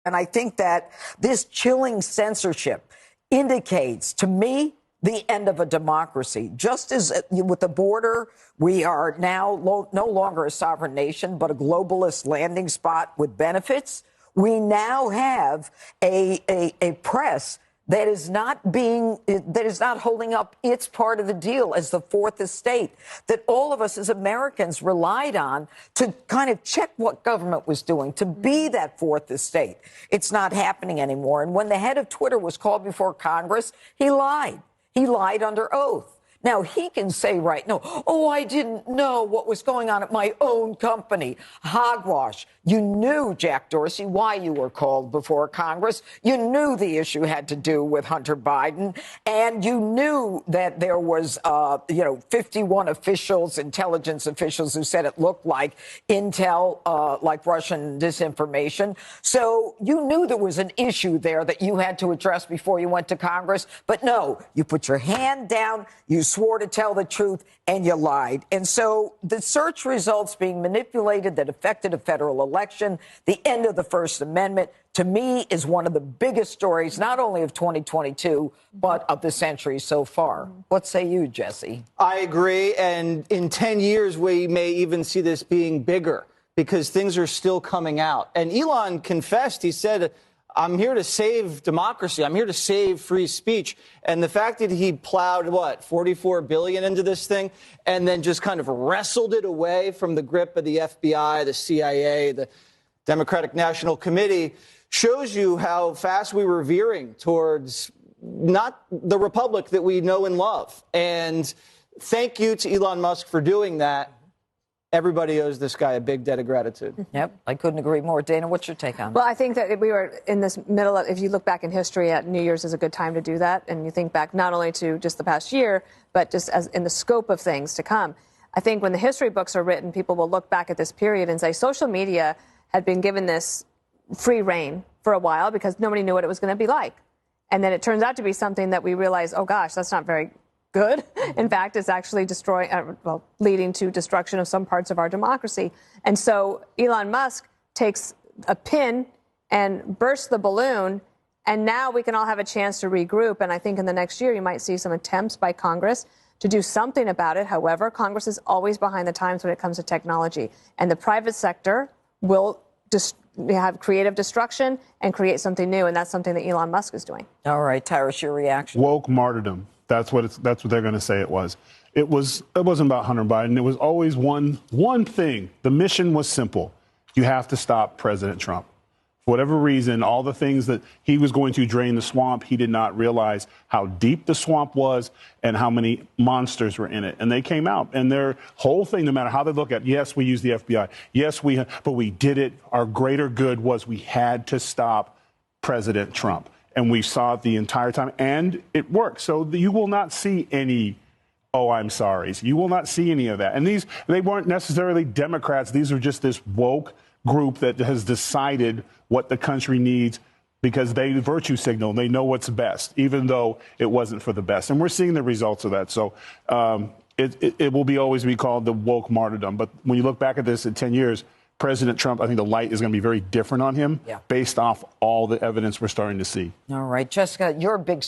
And I think that this chilling censorship indicates, to me, the end of a democracy. Just as with the border, we are now no longer a sovereign nation, but a globalist landing spot with benefits. We now have a press that is not holding up its part of the deal as the fourth estate that all of us as Americans relied on to kind of check what government was doing, to be that fourth estate. It's not happening anymore. And when the head of Twitter was called before Congress, he lied. He lied under oath. Now, he can say right now, oh, I didn't know what was going on at my own company. Hogwash. You knew, Jack Dorsey, why you were called before Congress. You knew the issue had to do with Hunter Biden. And you knew that there was, 51 officials, intelligence officials who said it looked like intel, like Russian disinformation. So you knew there was an issue there that you had to address before you went to Congress. But no, you put your hand down, you swore to tell the truth, and you lied. And so the search results being manipulated that affected a federal election, the end of the First Amendment, to me, is one of the biggest stories, not only of 2022, but of the century so far. What say you, Jesse? I agree. And in 10 years, we may even see this being bigger because things are still coming out. And Elon confessed, he said, I'm here to save democracy. I'm here to save free speech. And the fact that he plowed, $44 billion into this thing and then just kind of wrestled it away from the grip of the FBI, the CIA, the Democratic National Committee shows you how fast we were veering towards not the republic that we know and love. And thank you to Elon Musk for doing that. Everybody owes this guy a big debt of gratitude. Yep, I couldn't agree more. Dana, what's your take on that? Well, I think that we were in this middle of, if you look back in history, at New Year's is a good time to do that. And you think back not only to just the past year, but just as in the scope of things to come. I think when the history books are written, people will look back at this period and say social media had been given this free reign for a while because nobody knew what it was going to be like. And then it turns out to be something that we realize, oh, gosh, that's not very good. In fact, it's actually leading to destruction of some parts of our democracy. And so Elon Musk takes a pin and bursts the balloon, and now we can all have a chance to regroup. And I think in the next year, you might see some attempts by Congress to do something about it. However, Congress is always behind the times when it comes to technology. And the private sector will have creative destruction and create something new. And that's something that Elon Musk is doing. All right, Tyrus, your reaction. Woke martyrdom. That's what they're going to say it was. It wasn't about Hunter Biden. It was always one thing. The mission was simple. You have to stop President Trump. For whatever reason, all the things that he was going to drain the swamp, he did not realize how deep the swamp was and how many monsters were in it. And they came out. And their whole thing, no matter how they look at it, yes, we use the FBI. Yes, but we did it. Our greater good was we had to stop President Trump. And we saw it the entire time, and it worked. So you will not see any, oh, I'm sorry's. You will not see any of that. And they weren't necessarily Democrats. These are just this woke group that has decided what the country needs because they virtue signal. They know what's best, even though it wasn't for the best. And we're seeing the results of that. So it will always be called the woke martyrdom. But when you look back at this in 10 years, President Trump, I think the light is going to be very different on him based off all the evidence we're starting to see. All right, Jessica, you're a big